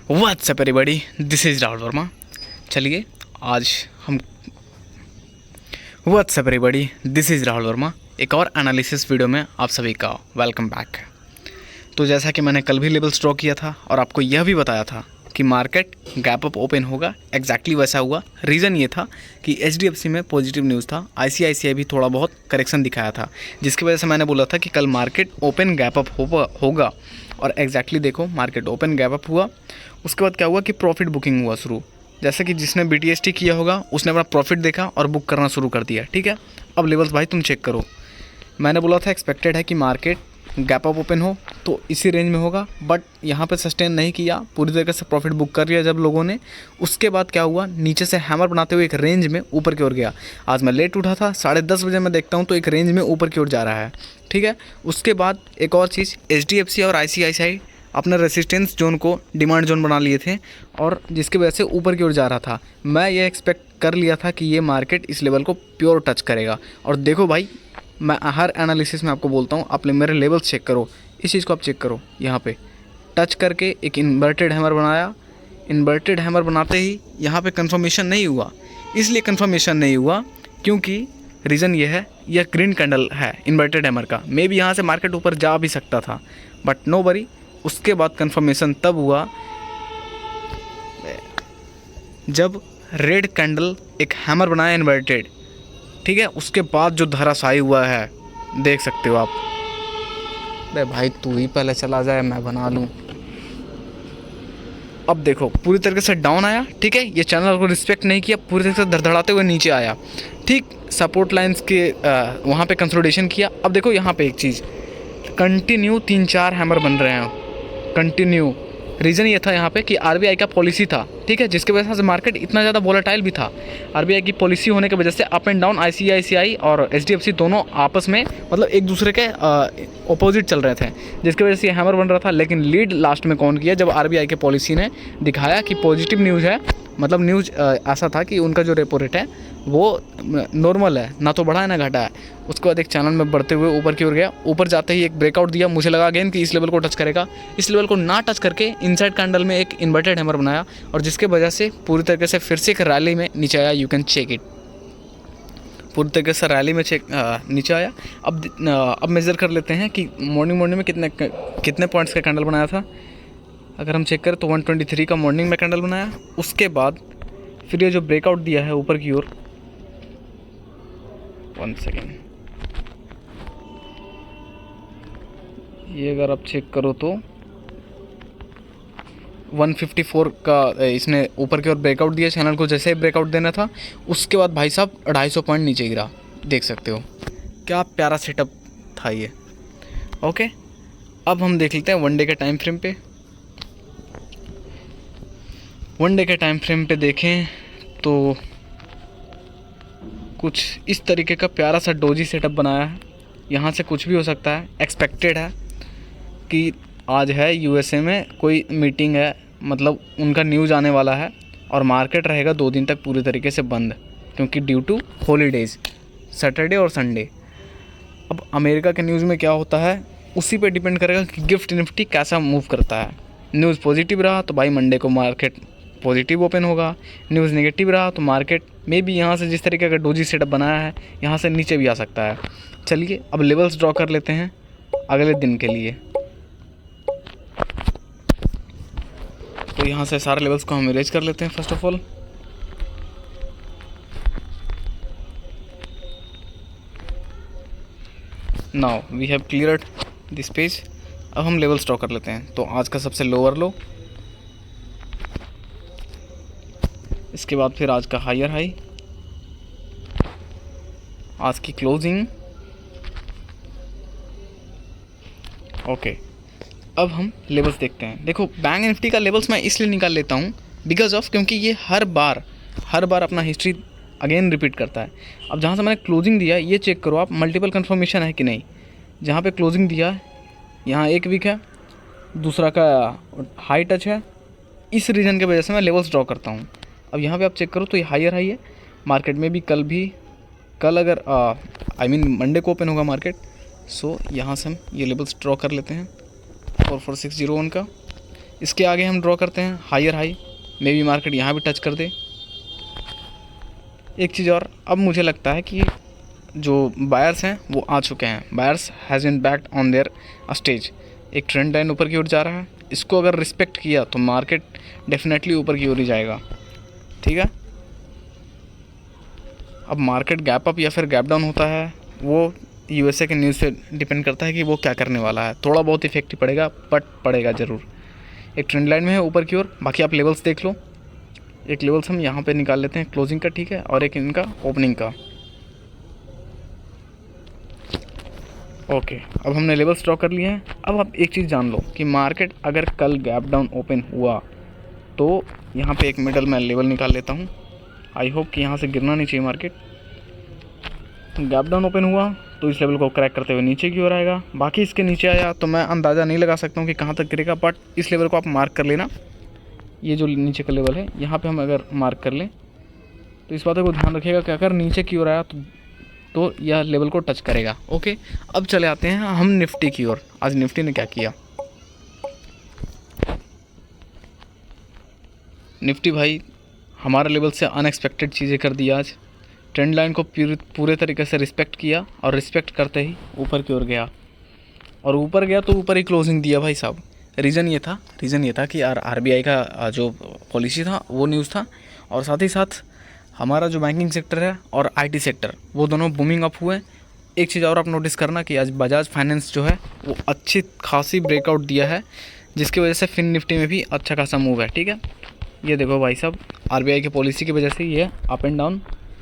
WhatsApp everybody, this is Rahul Verma. चलिए आज हम WhatsApp everybody, this is Rahul Verma, एक और एनालिसिस वीडियो में आप सभी का वेलकम बैक। तो जैसा कि मैंने कल भी लेवल्स ड्रॉ किया था और आपको यह भी बताया था कि मार्केट गैप अप ओपन होगा, एग्जैक्टली वैसा हुआ। रीज़न ये था कि HDFC में पॉजिटिव न्यूज़ था, ICICI भी थोड़ा बहुत करेक्शन दिखाया था, जिसकी वजह से मैंने बोला था कि कल मार्केट ओपन गैप अप होगा और एग्जैक्टली देखो मार्केट ओपन गैप अप हुआ। उसके बाद क्या हुआ कि प्रॉफिट बुकिंग हुआ शुरू। जैसे कि जिसने BTST किया होगा उसने अपना प्रॉफिट देखा और बुक करना शुरू कर दिया। ठीक है, अब लेवल्स भाई तुम चेक करो। मैंने बोला था एक्सपेक्टेड है कि मार्केट गैप अप ओपन हो तो इसी रेंज में होगा, बट यहाँ पे सस्टेन नहीं किया, पूरी तरीके से प्रॉफिट बुक कर लिया जब लोगों ने। उसके बाद क्या हुआ, नीचे से हैमर बनाते हुए एक रेंज में ऊपर की ओर गया। आज मैं लेट उठा था, 10:30 बजे मैं देखता हूँ तो एक रेंज में ऊपर की ओर जा रहा है। ठीक है, उसके बाद एक और चीज़, HDFC और ICICI अपने रेसिस्टेंस जोन को डिमांड जोन बना लिए थे और जिसकी वजह से ऊपर की ओर जा रहा था। मैं ये एक्सपेक्ट कर लिया था कि ये मार्केट इस लेवल को प्योर टच करेगा। और देखो भाई, मैं हर एनालिसिस में आपको बोलता हूँ, आप मेरे लेवल्स चेक करो, इस चीज़ को आप चेक करो। यहाँ पे टच करके एक इन्वर्टेड हैमर बनाया। इन्वर्टेड हैमर बनाते ही यहाँ पे कंफर्मेशन नहीं हुआ। इसलिए कंफर्मेशन नहीं हुआ क्योंकि रीज़न ये है, यह ग्रीन कैंडल है इन्वर्टेड हैमर का। मे भी यहाँ से मार्केट ऊपर जा भी सकता था, बट नो वरी। उसके बाद कंफर्मेशन तब हुआ जब रेड कैंडल एक हैमर बनाया इन्वर्टेड। ठीक है, उसके बाद जो धराशायी हुआ है देख सकते हो आप। अरे भाई तू ही पहले चला जाए, मैं बना लूँ। अब देखो पूरी तरीके से डाउन आया। ठीक है, ये चैनल को रिस्पेक्ट नहीं किया, पूरी तरीके से धड़धड़ाते हुए नीचे आया। ठीक, सपोर्ट लाइंस के वहाँ पे कंसोलिडेशन किया। अब देखो यहाँ पे एक चीज़, कंटिन्यू 3-4 हैमर बन रहे हैं कंटिन्यू। रीज़न ये था यहाँ पे कि RBI का पॉलिसी था। ठीक है, जिसके वजह से मार्केट इतना ज़्यादा वोलेटाइल भी था। RBI की पॉलिसी होने की वजह से अप एंड डाउन ICICI और HDFC दोनों आपस में मतलब एक दूसरे के अपोजिट चल रहे थे, जिसकी वजह से ये हैमर बन रहा था। लेकिन लीड लास्ट में कौन किया, जब RBI के पॉलिसी ने दिखाया कि पॉजिटिव न्यूज़ है। मतलब न्यूज़ ऐसा था कि उनका जो रेपो रेट है वो नॉर्मल है, ना तो बढ़ा है ना घटा है। उसके बाद एक चैनल में बढ़ते हुए ऊपर की ओर गया। ऊपर जाते ही एक ब्रेकआउट दिया, मुझे लगा अगेन कि इस लेवल को टच करेगा। इस लेवल को ना टच करके इनसाइड कैंडल में एक इन्वर्टेड हैमर बनाया और जिसके वजह से पूरी तरीके से फिर से एक रैली में नीचे आया। यू कैन चेक इट, पूरी तरीके से रैली में नीचे आया। अब मेज़र कर लेते हैं कि मॉर्निंग में कितने पॉइंट्स का कैंडल बनाया था। अगर हम चेक करें तो 123 का मॉर्निंग में कैंडल बनाया। उसके बाद फिर ये जो ब्रेकआउट दिया है ऊपर की ओर, 1 सेकेंड, ये अगर आप चेक करो तो 154 का इसने ऊपर की ओर ब्रेकआउट दिया। चैनल को जैसे ही ब्रेकआउट देना था उसके बाद भाई साहब 250 पॉइंट नीचे गिरा। देख सकते हो क्या प्यारा सेटअप था ये। ओके, अब हम देख लेते हैं वन डे के टाइम फ्रेम पे। वन डे के टाइम फ्रेम पे देखें तो कुछ इस तरीके का प्यारा सा डोजी सेटअप बनाया है। यहाँ से कुछ भी हो सकता है। एक्सपेक्टेड है कि आज है USA में कोई मीटिंग है, मतलब उनका न्यूज़ आने वाला है और मार्केट रहेगा 2 दिन तक पूरी तरीके से बंद, क्योंकि ड्यू टू हॉलीडेज़ सैटरडे और संडे। अब अमेरिका के न्यूज़ में क्या होता है उसी पे डिपेंड करेगा कि गिफ्ट निफ्टी कैसा मूव करता है। न्यूज़ पॉजिटिव रहा तो भाई मंडे को मार्केट पॉजिटिव ओपन होगा। न्यूज़ नेगेटिव रहा तो मार्केट में भी यहाँ से जिस तरीके का डोजी सेटअप बनाया है यहाँ से नीचे भी आ सकता है। चलिए अब लेवल्स ड्रॉ कर लेते हैं अगले दिन के लिए। तो यहाँ से सारे लेवल्स को हम इरेज कर लेते हैं first of all. Now we have cleared this page. अब हम लेवल्स ड्रॉ कर लेते हैं। तो आज का सबसे लोअर लो, इसके बाद फिर आज का हायर हाई, आज की क्लोजिंग। ओके, अब हम लेवल्स देखते हैं। देखो बैंक निफ्टी का लेवल्स मैं इसलिए निकाल लेता हूँ बिकॉज ऑफ, क्योंकि ये हर बार अपना हिस्ट्री अगेन रिपीट करता है। अब जहाँ से मैंने क्लोजिंग दिया ये चेक करो आप, मल्टीपल कंफर्मेशन है कि नहीं। जहाँ पे क्लोजिंग दिया यहाँ एक वीक है, दूसरा का हाई टच है। इस रीज़न की वजह से मैं लेवल्स ड्रॉ करता हूँ। अब यहाँ पे आप चेक करो तो ये हायर हाई है। मार्केट में भी कल अगर मंडे को ओपन होगा मार्केट, सो यहाँ से हम ये लेवल्स ड्रॉ कर लेते हैं 4461 का। इसके आगे हम ड्रॉ करते हैं higher high, maybe market यहाँ भी टच कर दे। एक चीज़ और, अब मुझे लगता है कि जो बायर्स हैं वो आ चुके हैं, buyers has been backed on their stage. एक ट्रेंड लाइन ऊपर की ओर जा रहा है, इसको अगर रिस्पेक्ट किया तो मार्केट डेफिनेटली ऊपर की ओर ही जाएगा, ठीक है। अब मार्केट गैप अप या फिर गैप डाउन होता है वो यूएसए के न्यूज़ पे डिपेंड करता है कि वो क्या करने वाला है। थोड़ा बहुत इफेक्ट ही पड़ेगा, बट पड़ेगा ज़रूर। एक ट्रेंड लाइन में है ऊपर की ओर, बाकी आप लेवल्स देख लो। एक लेवल्स हम यहाँ पे निकाल लेते हैं क्लोजिंग का, ठीक है, और एक इनका ओपनिंग का। ओके, अब हमने लेवल्स ड्रॉ कर लिए हैं। अब आप एक चीज़ जान लो कि मार्केट अगर कल गैप डाउन ओपन हुआ तो यहाँ पे एक मिडल मैं लेवल निकाल लेता हूँ। आई होप कि यहाँ से गिरना नहीं चाहिए मार्केट। गैप डाउन ओपन हुआ तो इस लेवल को क्रैक करते हुए नीचे की ओर आएगा। बाकी इसके नीचे आया तो मैं अंदाज़ा नहीं लगा सकता हूँ कि कहाँ तक गिरेगा, बट इस लेवल को आप मार्क कर लेना। ये जो नीचे का लेवल है यहाँ पे हम अगर मार्क कर लें तो इस बात को ध्यान रखिएगा कि अगर नीचे की ओर आया तो यह लेवल को टच करेगा। ओके, अब चले आते हैं हम निफ्टी की ओर। आज निफ्टी ने क्या किया। निफ्टी भाई हमारे लेवल से अनएक्सपेक्टेड चीज़ें कर दी आज। ट्रेंड लाइन को पूरे तरीके से रिस्पेक्ट किया और रिस्पेक्ट करते ही ऊपर की ओर गया, और ऊपर गया तो ऊपर ही क्लोजिंग दिया भाई साहब। रीज़न ये था कि आरबीआई का जो पॉलिसी था वो न्यूज़ था, और साथ ही साथ हमारा जो बैंकिंग सेक्टर है और आईटी सेक्टर वो दोनों बूमिंग अप हुए। एक चीज़ और आप नोटिस करना कि आज बजाज फाइनेंस जो है वो अच्छी खासी ब्रेकआउट दिया है, जिसकी वजह से फिन निफ्टी में भी अच्छा खासा मूव है, ठीक है। ये देखो भाई साहब, आरबीआई की पॉलिसी की वजह से ये up and down,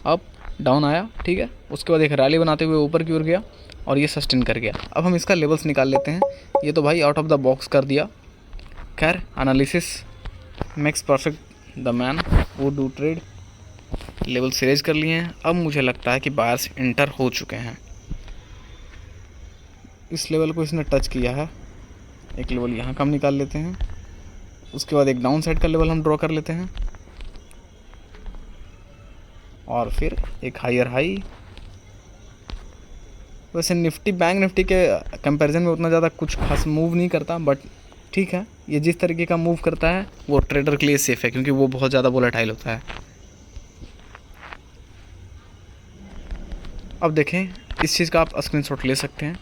up down आया, ठीक है। उसके बाद एक रैली बनाते हुए ऊपर की ओर गया और ये सस्टेन कर गया। अब हम इसका लेवल्स निकाल लेते हैं। ये तो भाई आउट ऑफ द बॉक्स कर दिया। खैर, analysis makes perfect the man who do trade. Level series कर लिए हैं। अब मुझे लगता है कि बायर्स इंटर हो चुके हैं। इस लेवल को इसने टच किया है। एक लेवल यहाँ का हम निकाल लेते हैं, उसके बाद एक डाउन साइड का लेवल हम ड्रॉ कर लेते हैं, और फिर एक हायर हाई। वैसे निफ्टी बैंक निफ्टी के कंपैरिजन में उतना ज़्यादा कुछ खास मूव नहीं करता, बट ठीक है, ये जिस तरीके का मूव करता है वो ट्रेडर के लिए सेफ़ है, क्योंकि वो बहुत ज़्यादा वोलेटाइल होता है। अब देखें, इस चीज़ का आप स्क्रीनशॉट ले सकते हैं।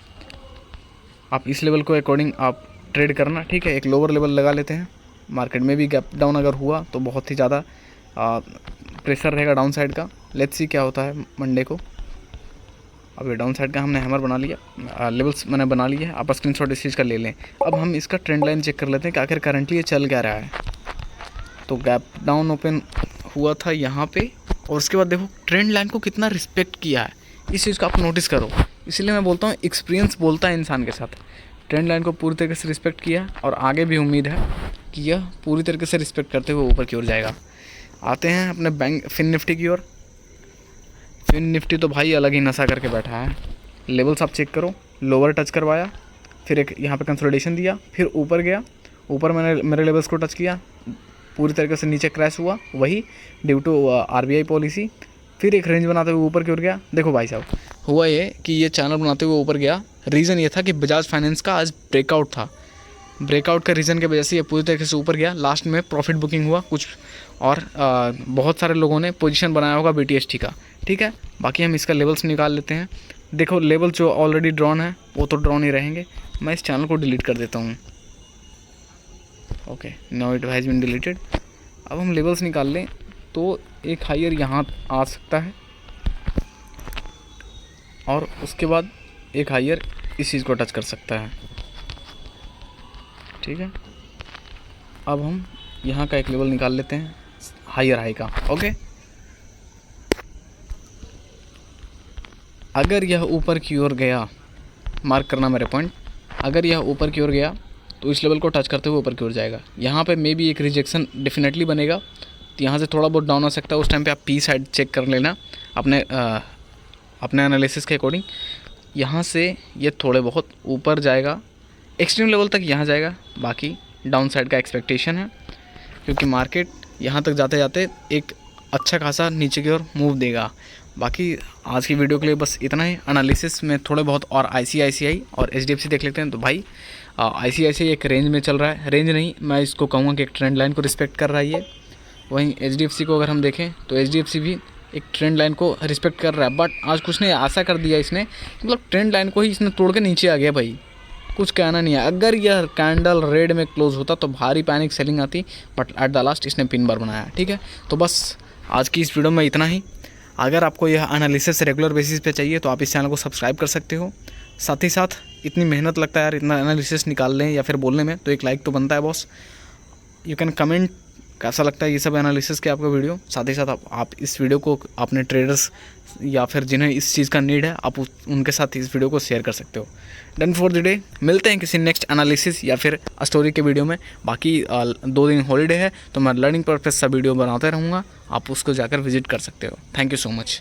आप इस लेवल को अकॉर्डिंग आप ट्रेड करना, ठीक है। एक लोअर लेवल लगा लेते हैं। मार्केट में भी गैप डाउन अगर हुआ तो बहुत ही ज़्यादा प्रेशर रहेगा डाउन साइड का। लेट्स सी क्या होता है मंडे को। अब ये डाउन साइड का हमने हैमर बना लिया, लेवल्स मैंने बना लिए हैं। आप स्क्रीनशॉट इस चीज़ का ले लें। अब हम इसका ट्रेंड लाइन चेक कर लेते हैं कि आखिर करंटली ये चल क्या रहा है। तो गैप डाउन ओपन हुआ था यहाँ पे, और उसके बाद देखो ट्रेंड लाइन को कितना रिस्पेक्ट किया है। इस चीज़ को आप नोटिस करो। इसलिए मैं बोलता हूँ एक्सपीरियंस बोलता है इंसान के साथ। ट्रेंड लाइन को पूरी तरीके से रिस्पेक्ट किया, और आगे भी उम्मीद है कि यह पूरी तरीके से रिस्पेक्ट करते हुए ऊपर की ओर जाएगा। आते हैं अपने बैंक फिन निफ्टी की ओर। फिन निफ्टी तो भाई अलग ही नशा करके बैठा है। लेवल्स आप चेक करो, लोअर टच करवाया, फिर एक यहाँ पे कंसोलिडेशन दिया, फिर ऊपर गया। ऊपर मैंने मेरे लेवल्स को टच किया, पूरी तरीके से नीचे क्रैश हुआ, वही ड्यू टू आरबीआई पॉलिसी। फिर एक रेंज बनाते हुए ऊपर की ओर गया। देखो भाई साहब, हुआ ये कि ये चैनल बनाते हुए ऊपर गया। रीज़न ये था कि बजाज फाइनेंस का आज ब्रेकआउट था। ब्रेकआउट का रीज़न की वजह से ये पूरी तरीके से ऊपर गया। लास्ट में प्रॉफिट बुकिंग हुआ कुछ, और बहुत सारे लोगों ने पोजीशन बनाया होगा BTST का, ठीक है। बाकी हम इसका लेवल्स निकाल लेते हैं। देखो लेवल जो ऑलरेडी ड्रॉन है वो तो ड्रॉन ही रहेंगे। मैं इस चैनल को डिलीट कर देता हूँ। Okay, now it has been deleted. अब हम लेवल्स निकाल लें तो एक हायर यहाँ आ सकता है, और उसके बाद एक हायर इस चीज़ को टच कर सकता है, ठीक है। अब हम यहाँ का एक लेवल निकाल लेते हैं हायर हाई का। ओके, अगर यह ऊपर की ओर गया, मार्क करना मेरे पॉइंट, अगर यह ऊपर की ओर गया तो इस लेवल को टच करते हुए ऊपर की ओर जाएगा। यहाँ पे मे बी एक रिजेक्शन डेफिनेटली बनेगा, तो यहाँ से थोड़ा बहुत डाउन हो सकता है। उस टाइम पे आप पी साइड चेक कर लेना अपने एनालिसिस के अकॉर्डिंग। यहाँ से ये थोड़े बहुत ऊपर जाएगा, एक्सट्रीम लेवल तक यहाँ जाएगा। बाकी डाउन साइड का एक्सपेक्टेशन है, क्योंकि मार्केट यहाँ तक जाते जाते एक अच्छा खासा नीचे की ओर मूव देगा। बाकी आज की वीडियो के लिए बस इतना ही। एनालिसिस में थोड़े बहुत और ICICI और HDFC देख लेते हैं। तो भाई ICICI एक रेंज में चल रहा है, रेंज नहीं मैं इसको कहूँगा कि एक ट्रेंड लाइन को रिस्पेक्ट कर रहा है ये। वहीं HDFC को अगर हम देखें तो HDFC भी एक ट्रेंड लाइन को रिस्पेक्ट कर रहा है, बट आज कुछ ने ऐसा कर दिया इसने, मतलब ट्रेंड लाइन को ही इसने तोड़ के नीचे आ गया भाई, कुछ कहना नहीं है। अगर यह कैंडल रेड में क्लोज होता तो भारी पैनिक सेलिंग आती, बट एट द लास्ट इसने पिन बार बनाया। ठीक है, तो बस आज की इस वीडियो में इतना ही। अगर आपको यह एनालिसिस रेगुलर बेसिस पे चाहिए तो आप इस चैनल को सब्सक्राइब कर सकते हो। साथ ही साथ इतनी मेहनत लगता है यार इतना एनालिसिस निकालने या फिर बोलने में, तो एक लाइक तो बनता है बॉस। यू कैन कमेंट कैसा लगता है ये सब एनालिसिस के आपका वीडियो। साथ ही साथ आप इस वीडियो को अपने ट्रेडर्स या फिर जिन्हें इस चीज़ का नीड है आप उनके साथ इस वीडियो को शेयर कर सकते हो। डन फॉर द डे, मिलते हैं किसी नेक्स्ट एनालिसिस या फिर स्टोरी के वीडियो में। बाकी 2 दिन हॉलीडे है तो मैं लर्निंग पर्पस सा वीडियो बनाते रहूँगा, आप उसको जाकर विजिट कर सकते हो। Thank you so much.